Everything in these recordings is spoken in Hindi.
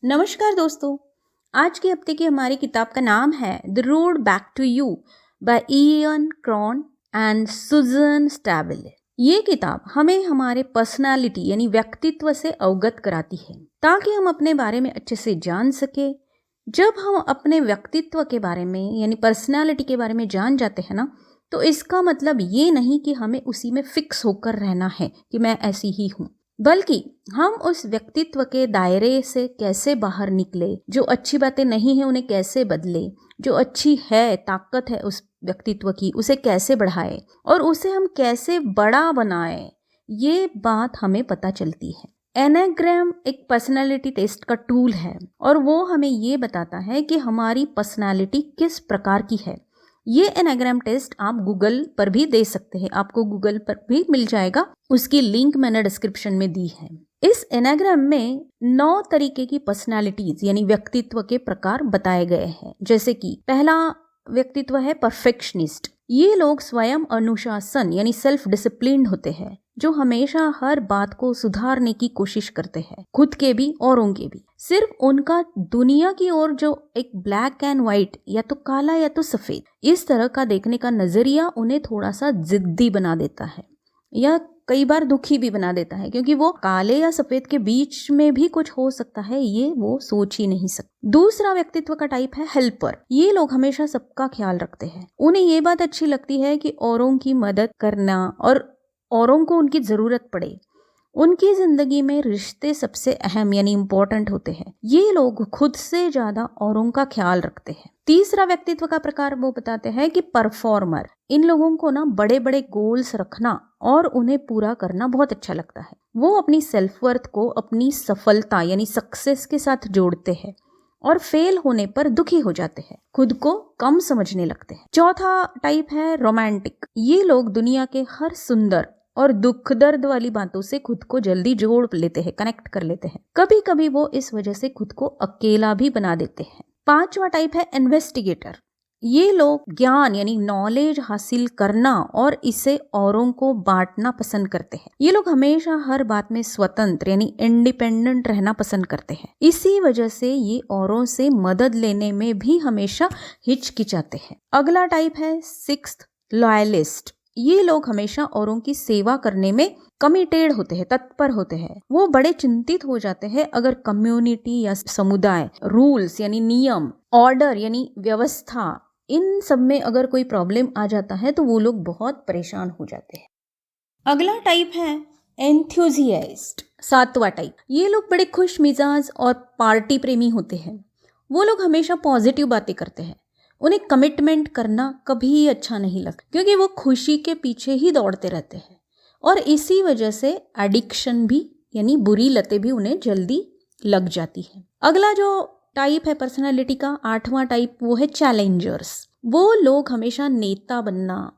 नमस्कार दोस्तों। आज के हफ्ते की हमारी किताब का नाम है the road back to you by Ian Cron and Suzanne Stabile. ये किताब हमें हमारे पर्सनालिटी यानी व्यक्तित्व से अवगत कराती है ताकि हम अपने बारे में अच्छे से जान सके। जब हम अपने व्यक्तित्व के बारे में यानी पर्सनालिटी के बारे में जान जाते हैं ना, तो इसका मतलब ये नहीं कि हमें उसी में फिक्स होकर रहना है कि मैं ऐसी ही हूँ, बल्कि हम उस व्यक्तित्व के दायरे से कैसे बाहर निकले, जो अच्छी बातें नहीं है उन्हें कैसे बदले, जो अच्छी है ताकत है उस व्यक्तित्व की उसे कैसे बढ़ाए और उसे हम कैसे बड़ा बनाए, ये बात हमें पता चलती है। एनाग्राम एक पर्सनालिटी टेस्ट का टूल है और वो हमें ये बताता है कि हमारी पर्सनालिटी किस प्रकार की है। ये एनाग्राम टेस्ट आप गूगल पर भी दे सकते हैं, आपको गूगल पर भी मिल जाएगा, उसकी लिंक मैंने डिस्क्रिप्शन में दी है। इस एनाग्राम में 9 तरीके की पर्सनालिटीज यानी व्यक्तित्व के प्रकार बताए गए हैं। जैसे कि पहला व्यक्तित्व है परफेक्शनिस्ट। ये लोग स्वयं अनुशासन यानी सेल्फ डिसिप्लिन्ड होते हैं, जो हमेशा हर बात को सुधारने की कोशिश करते हैं, खुद के भी औरों के भी। सिर्फ उनका दुनिया की ओर जो एक ब्लैक एंड व्हाइट या तो काला या तो सफेद इस तरह का देखने का नजरिया उन्हें थोड़ा सा जिद्दी बना देता है या कई बार दुखी भी बना देता है, क्योंकि वो काले या सफेद के बीच में भी कुछ हो सकता है, ये वो सोच ही नहीं सकते। दूसरा व्यक्तित्व का टाइप है हेल्पर। ये लोग हमेशा सबका ख्याल रखते हैं। उन्हें ये बात अच्छी लगती है कि औरों की मदद करना और औरों को उनकी जरूरत पड़े। उनकी जिंदगी में रिश्ते सबसे अहम यानी इम्पोर्टेंट होते हैं। ये लोग खुद से ज्यादा औरों का ख्याल रखते हैं। तीसरा व्यक्तित्व का प्रकार वो बताते हैं कि परफॉर्मर। इन लोगों को ना बड़े बड़े गोल्स रखना और उन्हें पूरा करना बहुत अच्छा लगता है। वो अपनी सेल्फ वर्थ को अपनी सफलता यानी सक्सेस के साथ जोड़ते हैं और फेल होने पर दुखी हो जाते हैं, खुद को कम समझने लगते हैं। चौथा टाइप है रोमांटिक। ये लोग दुनिया के हर सुंदर और दुख दर्द वाली बातों से खुद को जल्दी जोड़ लेते हैं, कनेक्ट कर लेते हैं। कभी कभी वो इस वजह से खुद को अकेला भी बना देते हैं। पांचवा टाइप है इन्वेस्टिगेटर। ये लोग ज्ञान यानी नॉलेज हासिल करना और इसे औरों को बांटना पसंद करते हैं। ये लोग हमेशा हर बात में स्वतंत्र यानी इंडिपेंडेंट रहना पसंद करते हैं। इसी वजह से ये औरों से मदद लेने में भी हमेशा हिचकिचाते हैं। अगला टाइप है सिक्स्थ लॉयलिस्ट। ये लोग हमेशा औरों की सेवा करने में कमिटेड होते हैं, तत्पर होते हैं। वो बड़े चिंतित हो जाते हैं अगर कम्युनिटी या समुदाय, रूल्स यानी नियम, ऑर्डर यानी व्यवस्था, इन सब में अगर कोई प्रॉब्लम आ जाता है तो वो लोग बहुत परेशान हो जाते हैं। अगला टाइप है एंथुजियास्ट, सातवां टाइप। ये लोग बड़े खुश मिजाज और पार्टी प्रेमी होते हैं। वो लोग हमेशा पॉजिटिव बातें करते हैं। उन्हें कमिटमेंट करना कभी अच्छा नहीं लगता, क्योंकि वो खुशी के पीछे ही दौड़ते रहते हैं और इसी वजह से एडिक्शन भी यानी बुरी लतें भी उन्हें जल्दी लग जाती है। अगला जो टाइप है पर्सनालिटी का, आठवां टाइप, वो है चैलेंजर्स। वो लोग हमेशा नेता बनना,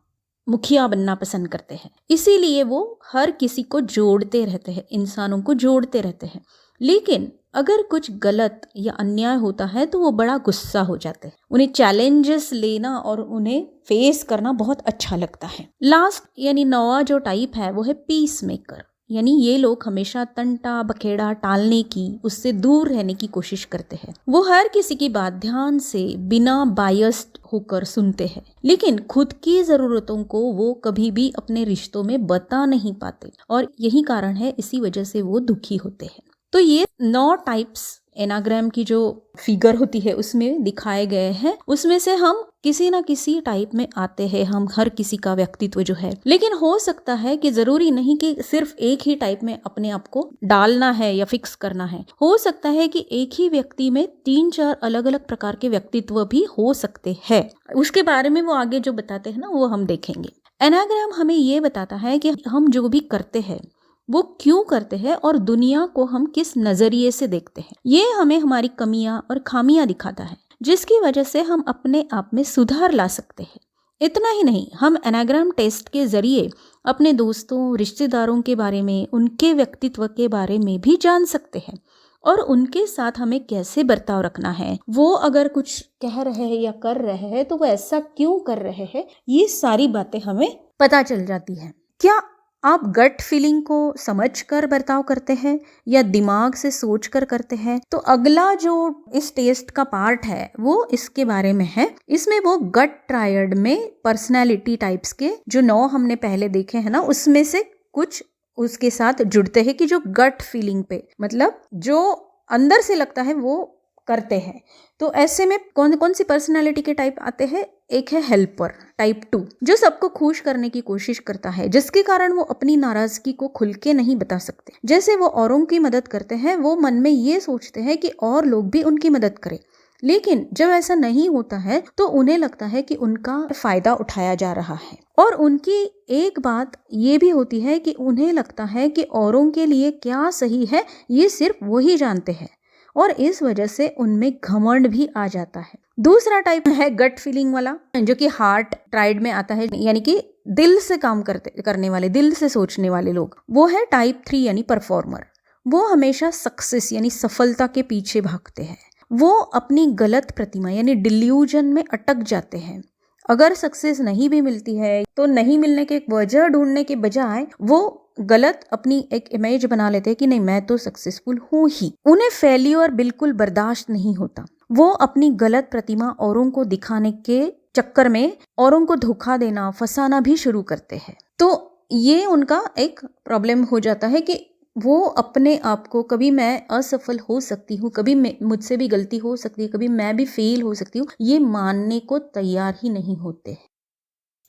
मुखिया बनना पसंद करते हैं। इसीलिए वो हर किसी को जोड़ते रहते हैं, इंसानों को जोड़ते रहते हैं। लेकिन अगर कुछ गलत या अन्याय होता है तो वो बड़ा गुस्सा हो जाते हैं। उन्हें चैलेंजेस लेना और उन्हें फेस करना बहुत अच्छा लगता है। लास्ट यानी 9वां जो टाइप है वो है पीस मेकर। यानी ये लोग हमेशा तंटा बखेड़ा टालने की, उससे दूर रहने की कोशिश करते हैं। वो हर किसी की बात ध्यान से बिना बायस्ड होकर सुनते हैं, लेकिन खुद की जरूरतों को वो कभी भी अपने रिश्तों में बता नहीं पाते और यही कारण है, इसी वजह से वो दुखी होते हैं। तो ये 9 टाइप्स एनाग्राम की जो फिगर होती है उसमें दिखाए गए हैं। उसमें से हम किसी ना किसी टाइप में आते हैं, हम हर किसी का व्यक्तित्व जो है। लेकिन हो सकता है कि जरूरी नहीं कि सिर्फ एक ही टाइप में अपने आप को डालना है या फिक्स करना है। हो सकता है कि एक ही व्यक्ति में 3-4 अलग अलग प्रकार के व्यक्तित्व भी हो सकते हैं। उसके बारे में वो आगे जो बताते हैं ना, वो हम देखेंगे। एनाग्राम हमें ये बताता है कि हम जो भी करते हैं वो क्यों करते हैं और दुनिया को हम किस नजरिए से देखते हैं। ये हमें हमारी कमियां और खामियां दिखाता है, जिसकी वजह से हम अपने आप में सुधार ला सकते हैं। इतना ही नहीं, हम एनाग्राम टेस्ट के जरिए अपने दोस्तों, रिश्तेदारों के बारे में, उनके व्यक्तित्व के बारे में भी जान सकते हैं और उनके साथ हमें कैसे बर्ताव रखना है। वो अगर कुछ कह रहे हैं या कर रहे हैं तो वो ऐसा क्यों कर रहे हैं, ये सारी बातें हमें पता चल जाती है। क्या आप गट फीलिंग को समझकर बर्ताव करते हैं या दिमाग से सोचकर करते हैं? तो अगला जो इस टेस्ट का पार्ट है वो इसके बारे में है। इसमें वो गट ट्रायड में पर्सनैलिटी टाइप्स के जो 9 हमने पहले देखे हैं ना, उसमें से कुछ उसके साथ जुड़ते हैं कि जो गट फीलिंग पे मतलब जो अंदर से लगता है वो करते हैं। तो ऐसे में कौन कौन सी पर्सनालिटी के टाइप आते हैं? एक है हेल्पर टाइप 2, जो सबको खुश करने की कोशिश करता है, जिसके कारण वो अपनी नाराजगी को खुल के नहीं बता सकते। जैसे वो औरों की मदद करते हैं, वो मन में ये सोचते हैं कि और लोग भी उनकी मदद करें, लेकिन जब ऐसा नहीं होता है तो उन्हें लगता है कि उनका फायदा उठाया जा रहा है। और उनकी एक बात ये भी होती है कि उन्हें लगता है कि औरों के लिए क्या सही है ये सिर्फ वही जानते हैं, और इस वजह से उनमें घमंड भी आ जाता है। दूसरा टाइप है गट फीलिंग वाला, जो कि हार्ट ट्राइड में आता है, यानी कि दिल से काम करने वाले, दिल से सोचने वाले लोग। वो है टाइप 3 यानी परफॉर्मर। वो हमेशा सक्सेस यानी सफलता के पीछे भागते हैं। वो अपनी गलत प्रतिमा यानी डिल्यूजन में अटक जाते हैं। अगर सक्सेस नहीं भी मिलती है तो नहीं मिलने के एक वजह ढूंढने के बजाय वो गलत अपनी एक इमेज बना लेते हैं कि नहीं, मैं तो सक्सेसफुल हूं ही। उन्हें फेल्यूर बिल्कुल बर्दाश्त नहीं होता। वो अपनी गलत प्रतिमा औरों को दिखाने के चक्कर में औरों को धोखा देना, फंसाना भी शुरू करते हैं। तो ये उनका एक प्रॉब्लम हो जाता है कि वो अपने आप को, कभी मैं असफल हो सकती हूँ, कभी मुझसे भी गलती हो सकती है, कभी मैं भी फेल हो सकती हूँ, ये मानने को तैयार ही नहीं होते।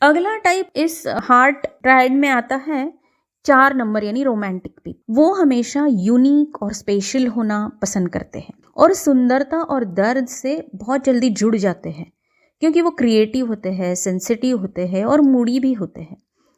अगला टाइप इस हार्ट ट्रायड में आता है 4 नंबर यानी रोमांटिक पीपल। वो हमेशा यूनिक और स्पेशल होना पसंद करते हैं और सुंदरता और दर्द से बहुत जल्दी जुड़ जाते हैं, क्योंकि वो क्रिएटिव होते हैं, सेंसिटिव होते हैं और मूडी भी होते हैं,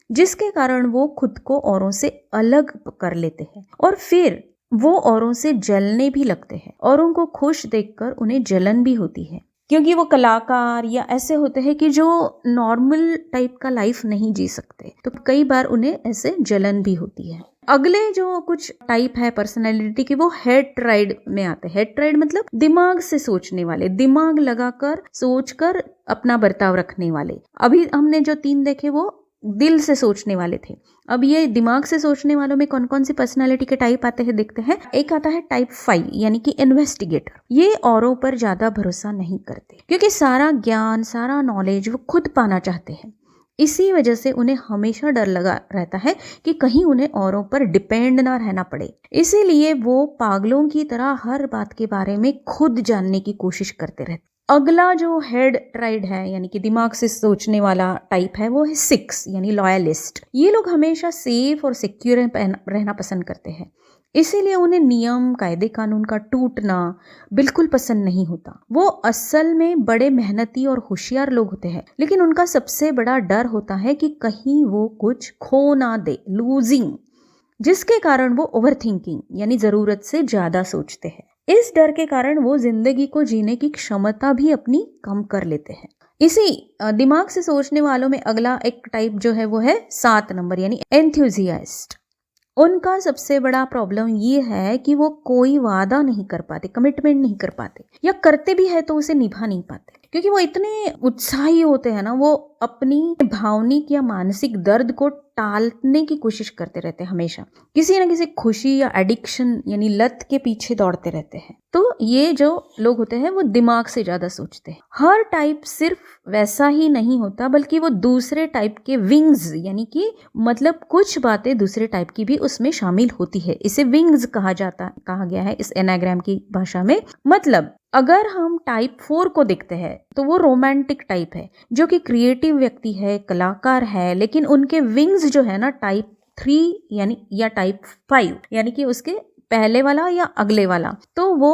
जिसके कारण वो खुद को औरों से अलग कर लेते हैं और फिर वो औरों से जलने भी लगते हैं। औरों को खुश देखकर उन्हें जलन भी होती है, क्योंकि वो कलाकार या ऐसे होते हैं कि जो नॉर्मल टाइप का लाइफ नहीं जी सकते, तो कई बार उन्हें ऐसे जलन भी होती है। अगले जो कुछ टाइप है पर्सनैलिटी के, वो हेड ट्राइड में आते हैं। हेड ट्राइड मतलब दिमाग से सोचने वाले, दिमाग लगाकर सोचकर अपना बर्ताव रखने वाले। अभी हमने जो 3 देखे वो दिल से सोचने वाले थे। अब ये दिमाग से सोचने वालों में कौन कौन सी पर्सनालिटी के टाइप आते हैं देखते हैं। एक आता है टाइप 5 यानी कि इन्वेस्टिगेटर। ये औरों पर ज्यादा भरोसा नहीं करते, क्योंकि सारा ज्ञान, सारा नॉलेज वो खुद पाना चाहते हैं। इसी वजह से उन्हें हमेशा डर लगा रहता है कि कहीं उन्हें औरों पर डिपेंड ना रहना पड़े। इसीलिए वो पागलों की तरह हर बात के बारे में खुद जानने की कोशिश करते रहते। अगला जो हेड ट्राइड है यानी कि दिमाग से सोचने वाला टाइप है, वो है 6 यानी लॉयलिस्ट। ये लोग हमेशा सेफ और सिक्योर रहना पसंद करते हैं, इसीलिए उन्हें नियम, कायदे कानून का टूटना बिल्कुल पसंद नहीं होता। वो असल में बड़े मेहनती और होशियार लोग होते हैं, लेकिन उनका सबसे बड़ा डर होता है कि कहीं वो कुछ खो ना दे, लूजिंग, जिसके कारण वो ओवरथिंकिंग यानी जरूरत से ज्यादा सोचते हैं। इस डर के कारण वो जिंदगी को जीने की क्षमता भी अपनी कम कर लेते हैं। इसी दिमाग से सोचने वालों में अगला एक टाइप जो है वो है 7 नंबर यानी एंथुजियास्ट। उनका सबसे बड़ा प्रॉब्लम ये है कि वो कोई वादा नहीं कर पाते, कमिटमेंट नहीं कर पाते, या करते भी है तो उसे निभा नहीं पाते, क्योंकि वो इतने उत्साही होते हैं ना, वो अपनी भावनिक या मानसिक दर्द को टालने की कोशिश करते रहते हैं। हमेशा किसी ना किसी खुशी या एडिक्शन यानी लत के पीछे दौड़ते रहते हैं। तो ये जो लोग होते हैं वो दिमाग से ज्यादा सोचते हैं। हर टाइप सिर्फ वैसा ही नहीं होता, बल्कि वो दूसरे टाइप के विंग्स यानी कि मतलब कुछ बातें दूसरे टाइप की भी उसमें शामिल होती है। इसे विंग्स कहा गया है इस एनाग्राम की भाषा में। मतलब अगर हम टाइप 4 को देखते हैं तो वो रोमांटिक टाइप है, जो कि क्रिएटिव व्यक्ति है, कलाकार है, लेकिन उनके विंग्स जो है ना टाइप 3 यानी या टाइप 5 यानी कि उसके पहले वाला या अगले वाला, तो वो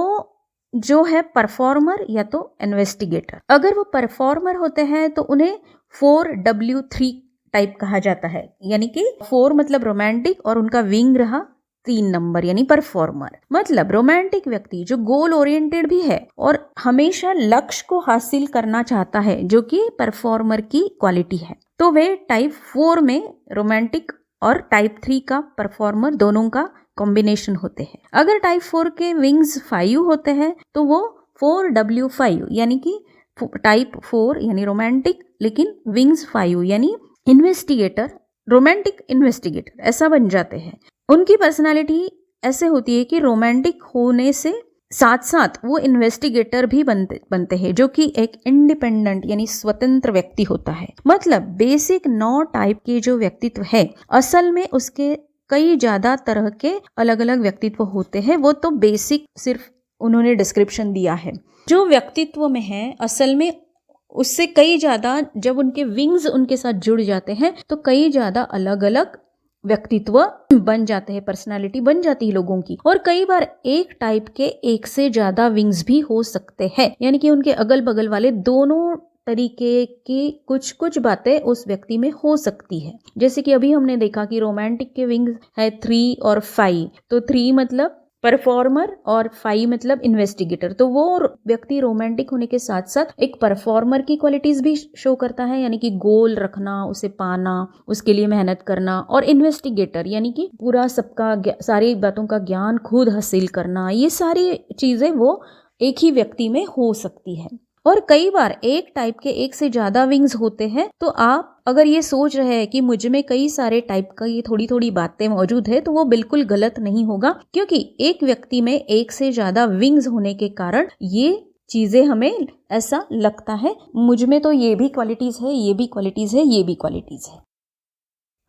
जो है परफॉर्मर या तो इन्वेस्टिगेटर। अगर वो परफॉर्मर होते हैं तो उन्हें 4W3 टाइप कहा जाता है, यानी कि 4 मतलब रोमांटिक और उनका विंग रहा 3 नंबर यानी परफॉर्मर। मतलब रोमांटिक व्यक्ति जो गोल ओरिएंटेड भी है और हमेशा लक्ष्य को हासिल करना चाहता है, जो कि परफॉर्मर की क्वालिटी है, तो वे टाइप 4 में रोमांटिक और टाइप 3 का परफॉर्मर दोनों का कॉम्बिनेशन होते हैं। अगर टाइप 4 के विंग्स 5 होते हैं तो वो 4W5 यानी कि टाइप 4 यानी रोमांटिक लेकिन विंग्स 5 यानी इन्वेस्टिगेटर रोमांटिक इन्वेस्टिगेटर ऐसा बन जाते हैं। उनकी पर्सनालिटी ऐसे होती है कि रोमांटिक होने से साथ साथ वो इन्वेस्टिगेटर भी बनते हैं, जो कि एक इंडिपेंडेंट यानी स्वतंत्र व्यक्ति होता है। मतलब बेसिक 9 टाइप के जो व्यक्तित्व है, असल में उसके कई ज्यादा तरह के अलग अलग व्यक्तित्व होते हैं। वो तो बेसिक सिर्फ उन्होंने डिस्क्रिप्शन दिया है। जो व्यक्तित्व में है असल में उससे कई ज्यादा, जब उनके विंग्स उनके साथ जुड़ जाते हैं तो कई ज्यादा अलग अलग व्यक्तित्व बन जाते हैं, पर्सनालिटी बन जाती है लोगों की। और कई बार एक टाइप के एक से ज्यादा विंग्स भी हो सकते हैं, यानी कि उनके अगल बगल वाले दोनों तरीके की कुछ कुछ बातें उस व्यक्ति में हो सकती है। जैसे कि अभी हमने देखा कि रोमांटिक के विंग्स है 3 और 5। तो 3 मतलब परफॉर्मर और 5 मतलब इन्वेस्टिगेटर। तो वो व्यक्ति रोमांटिक होने के साथ साथ एक परफॉर्मर की क्वालिटीज भी शो करता है, यानी कि गोल रखना, उसे पाना, उसके लिए मेहनत करना। और इन्वेस्टिगेटर यानी कि पूरा सबका सारी बातों का ज्ञान खुद हासिल करना। ये सारी चीजें वो एक ही व्यक्ति में हो सकती है। और कई बार एक टाइप के एक से ज्यादा विंग्स होते हैं। तो आप अगर ये सोच रहे हैं कि मुझ में कई सारे टाइप का ये थोड़ी थोड़ी बातें मौजूद है, तो वो बिल्कुल गलत नहीं होगा, क्योंकि एक व्यक्ति में एक से ज्यादा विंग्स होने के कारण ये चीजें हमें ऐसा लगता है मुझ में तो ये भी क्वालिटीज है, ये भी क्वालिटीज है, ये भी क्वालिटीज है।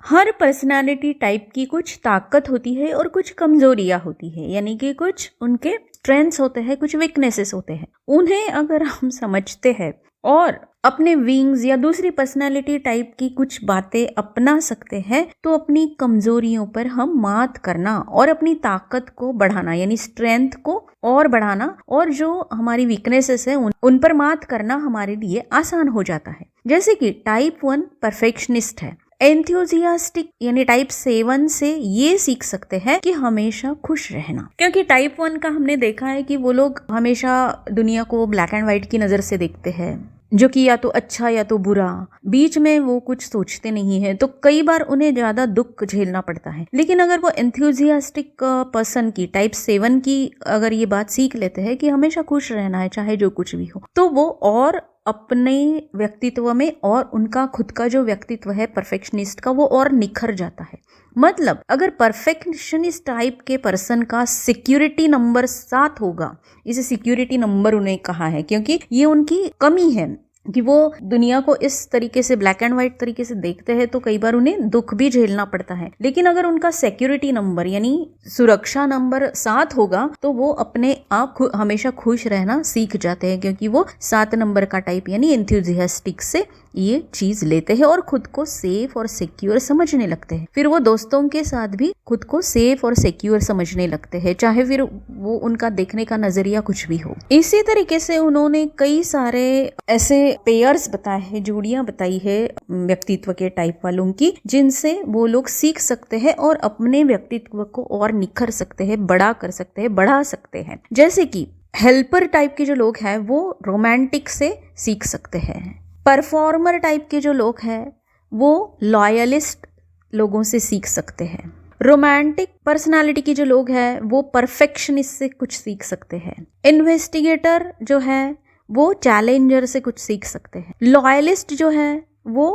हर पर्सनालिटी टाइप की कुछ ताकत होती है और कुछ कमजोरियां होती है, यानी कि कुछ उनके स्ट्रेंथ्स होते हैं, कुछ वीकनेसेस होते हैं। उन्हें अगर हम समझते हैं और अपने विंग्स या दूसरी पर्सनालिटी टाइप की कुछ बातें अपना सकते हैं, तो अपनी कमजोरियों पर हम मात करना और अपनी ताकत को बढ़ाना, यानी स्ट्रेंथ को और बढ़ाना, और जो हमारी वीकनेसेस है उन पर मात करना हमारे लिए आसान हो जाता है। जैसे कि टाइप 1 परफेक्शनिस्ट है। एंथुजियास्टिक यानी टाइप 7 से ये सीख सकते हैं कि हमेशा खुश रहना, क्योंकि टाइप 1 का हमने देखा है कि वो लोग हमेशा दुनिया को ब्लैक एंड व्हाइट की नजर से देखते हैं, जो कि या तो अच्छा या तो बुरा, बीच में वो कुछ सोचते नहीं है। तो कई बार उन्हें ज्यादा दुख झेलना पड़ता है। लेकिन अगर वो एंथुजियास्टिक पर्सन की टाइप 7 की अगर ये बात सीख लेते हैं कि हमेशा खुश रहना है चाहे जो कुछ भी हो, तो वो और अपने व्यक्तित्व में और उनका खुद का जो व्यक्तित्व है परफेक्शनिस्ट का, वो और निखर जाता है। मतलब अगर परफेक्शनिस्ट टाइप के पर्सन का सिक्योरिटी नंबर 7 होगा, इसे सिक्योरिटी नंबर उन्हें कहा है क्योंकि ये उनकी कमी है कि वो दुनिया को इस तरीके से ब्लैक एंड व्हाइट तरीके से देखते हैं, तो कई बार उन्हें दुख भी झेलना पड़ता है। लेकिन अगर उनका सिक्योरिटी नंबर यानी सुरक्षा नंबर 7 होगा, तो वो अपने आप हमेशा खुश रहना सीख जाते हैं, क्योंकि वो 7 नंबर का टाइप यानी एंथुसियास्टिक से ये चीज लेते हैं और खुद को सेफ और सिक्योर समझने लगते हैं। फिर वो दोस्तों के साथ भी खुद को सेफ और सिक्योर समझने लगते हैं, चाहे फिर वो उनका देखने का नजरिया कुछ भी हो। इसी तरीके से उन्होंने कई सारे ऐसे पेयर्स बताए हैं, जोड़ियां बताई है व्यक्तित्व के टाइप वालों की, जिनसे वो लोग सीख सकते हैं और अपने व्यक्तित्व को और निखर सकते हैं, बड़ा कर सकते हैं, बढ़ा सकते हैं। जैसे कि हेल्पर टाइप के जो लोग हैं वो रोमांटिक से सीख सकते हैं। परफॉर्मर टाइप के जो लोग हैं वो लॉयलिस्ट लोगों से सीख सकते हैं। रोमांटिक पर्सनालिटी के जो लोग हैं वो परफेक्शनिस्ट से कुछ सीख सकते हैं। इन्वेस्टिगेटर जो है वो चैलेंजर से कुछ सीख सकते हैं। लॉयलिस्ट जो है वो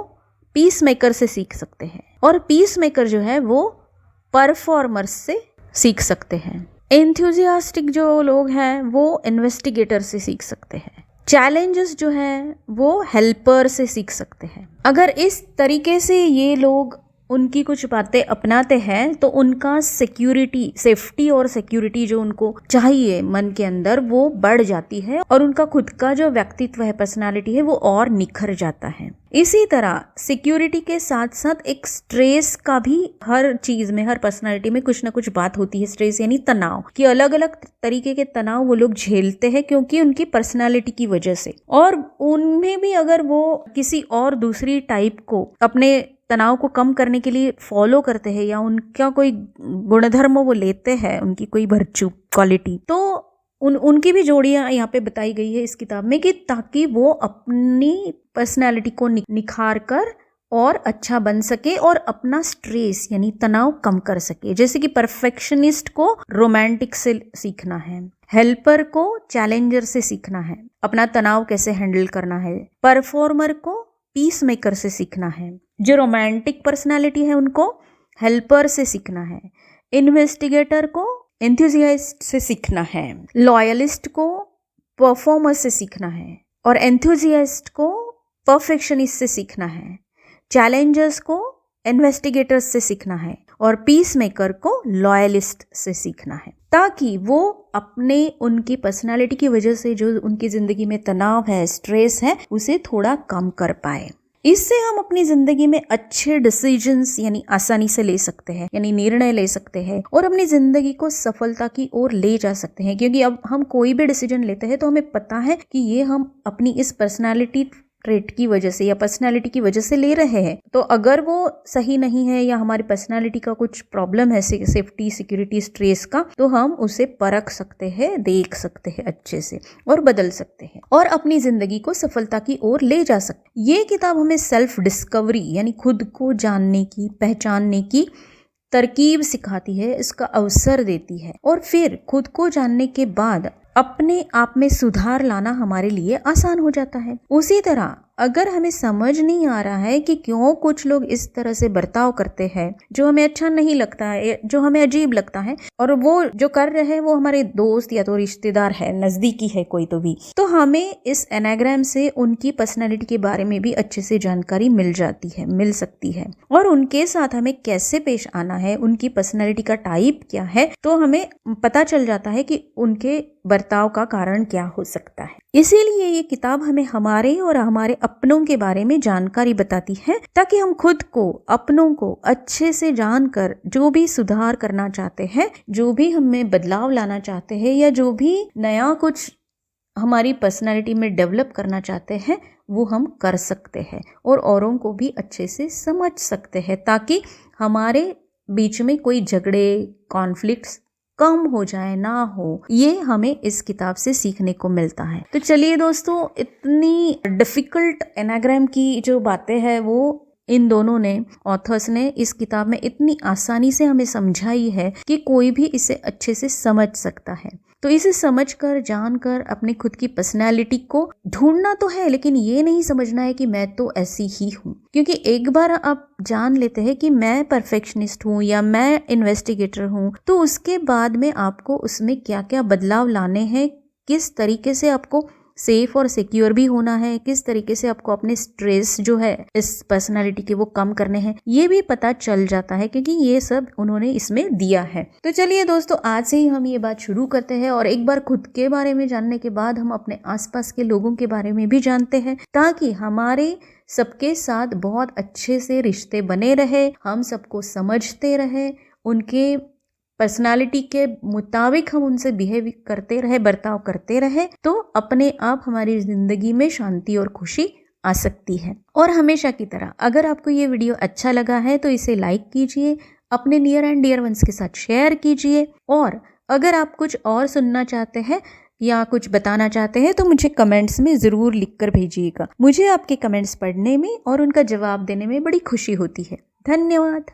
पीस मेकर से सीख सकते हैं, और पीस मेकर जो है वो परफॉर्मर से सीख सकते हैं। एंथुसियास्टिक जो लोग हैं वो इन्वेस्टिगेटर से सीख सकते हैं। चैलेंजेस जो है वो हेल्पर से सीख सकते हैं। अगर इस तरीके से ये लोग उनकी कुछ बातें अपनाते हैं, तो उनका सिक्योरिटी, सेफ्टी और सिक्योरिटी जो उनको चाहिए मन के अंदर, वो बढ़ जाती है और उनका खुद का जो व्यक्तित्व है, पर्सनालिटी है, वो और निखर जाता है। इसी तरह सिक्योरिटी के साथ साथ एक स्ट्रेस का भी हर चीज में, हर पर्सनालिटी में कुछ ना कुछ बात होती है। स्ट्रेस यानी तनाव, कि अलग अलग तरीके के तनाव वो लोग झेलते हैं क्योंकि उनकी पर्सनालिटी की वजह से। और उनमें भी अगर वो किसी और दूसरी टाइप को अपने तनाव को कम करने के लिए फॉलो करते हैं, या उनका कोई गुणधर्म वो लेते हैं, उनकी कोई वर्चू क्वालिटी, तो उनकी भी जोड़ियां यहाँ पे बताई गई है इस किताब में, कि ताकि वो अपनी पर्सनालिटी को निखार कर और अच्छा बन सके और अपना स्ट्रेस यानी तनाव कम कर सके। जैसे कि परफेक्शनिस्ट को रोमांटिक से सीखना है, हेल्पर को चैलेंजर से सीखना है, अपना तनाव कैसे हैंडल करना है। परफॉर्मर को पीस मेकर से सीखना है। जो रोमांटिक पर्सनालिटी है उनको हेल्पर से सीखना है। इन्वेस्टिगेटर को एंथुजियास्ट से सीखना है। लॉयलिस्ट को परफॉर्मर से सीखना है और एंथुजियास्ट को परफेक्शनिस्ट से सीखना है। चैलेंजर्स को इन्वेस्टिगेटर्स से सीखना है और पीस मेकर को लॉयलिस्ट से सीखना है, ताकि वो अपने उनकी पर्सनालिटी की वजह से जो उनकी ज़िंदगी में तनाव है, स्ट्रेस है, उसे थोड़ा कम कर पाए। इससे हम अपनी ज़िंदगी में अच्छे डिसीजंस यानी आसानी से ले सकते हैं, यानी निर्णय ले सकते हैं और अपनी ज़िंदगी को सफलता की ओर ले जा सकते हैं। क्योंकि अब हम कोई भी डिसीजन लेते हैं तो हमें पता है कि ये हम अपनी इस पर्सनालिटी ट्रेट की वजह से या पर्सनालिटी की वजह से ले रहे हैं। तो अगर वो सही नहीं है या हमारी पर्सनालिटी का कुछ प्रॉब्लम है, सेफ्टी, सिक्योरिटी, स्ट्रेस का, तो हम उसे परख सकते हैं, देख सकते हैं अच्छे से और बदल सकते हैं और अपनी जिंदगी को सफलता की ओर ले जा सकते हैं। ये किताब हमें सेल्फ डिस्कवरी यानी खुद को जानने की, पहचानने की तरकीब सिखाती है, इसका अवसर देती है और फिर खुद को जानने के बाद अपने आप में सुधार लाना हमारे लिए आसान हो जाता है। उसी तरह अगर हमें समझ नहीं आ रहा है कि क्यों कुछ लोग इस तरह से बर्ताव करते हैं जो हमें अच्छा नहीं लगता है, जो हमें अजीब लगता है, और वो जो कर रहे हैं वो हमारे दोस्त या तो रिश्तेदार है, नजदीकी है कोई तो हमें इस एनाग्राम से उनकी पर्सनैलिटी के बारे में भी अच्छे से जानकारी मिल सकती है और उनके साथ हमें कैसे पेश आना है, उनकी पर्सनैलिटी का टाइप क्या है, तो हमें पता चल जाता है कि उनके बर्ताव का कारण क्या हो सकता है। इसीलिए ये किताब हमें हमारे और हमारे अपनों के बारे में जानकारी बताती है, ताकि हम खुद को, अपनों को अच्छे से जानकर जो भी सुधार करना चाहते हैं, जो भी हमें बदलाव लाना चाहते हैं या जो भी नया कुछ हमारी पर्सनालिटी में डेवलप करना चाहते हैं, वो हम कर सकते हैं और औरों को भी अच्छे से समझ सकते हैं, ताकि हमारे बीच में कोई झगड़े, कॉन्फ्लिक्ट्स कम हो जाए, ना हो। ये हमें इस किताब से सीखने को मिलता है। तो चलिए दोस्तों, इतनी डिफिकल्ट एनाग्राम की जो बातें हैं वो इन दोनों ने, ऑथर्स ने, इस किताब में इतनी आसानी से हमें समझाई है कि कोई भी इसे अच्छे से समझ सकता है। तो इसे समझकर, जानकर अपनी खुद की पर्सनैलिटी को ढूंढना तो है, लेकिन ये नहीं समझना है कि मैं तो ऐसी ही हूँ। क्योंकि एक बार आप जान लेते हैं कि मैं परफेक्शनिस्ट हूँ या मैं इन्वेस्टिगेटर हूँ, तो उसके बाद में आपको उसमें क्या क्या बदलाव लाने हैं, किस तरीके से आपको सेफ और सिक्योर भी होना है, किस तरीके से आपको अपने स्ट्रेस जो है इस पर्सनालिटी के वो कम करने हैं, ये भी पता चल जाता है, क्योंकि ये सब उन्होंने इसमें दिया है। तो चलिए दोस्तों, आज से ही हम ये बात शुरू करते हैं और एक बार खुद के बारे में जानने के बाद हम अपने आसपास के लोगों के बारे में भी जानते हैं, ताकि हमारे सबके साथ बहुत अच्छे से रिश्ते बने रहे, हम सबको समझते रहे, उनके पर्सनालिटी के मुताबिक हम उनसे बिहेव करते रहे, बर्ताव करते रहे, तो अपने आप हमारी जिंदगी में शांति और खुशी आ सकती है। और हमेशा की तरह अगर आपको ये वीडियो अच्छा लगा है तो इसे लाइक कीजिए, अपने नियर एंड डियर वंस के साथ शेयर कीजिए, और अगर आप कुछ और सुनना चाहते हैं या कुछ बताना चाहते हैं तो मुझे कमेंट्स में ज़रूर लिखकर भेजिएगा। मुझे आपके कमेंट्स पढ़ने में और उनका जवाब देने में बड़ी खुशी होती है। धन्यवाद।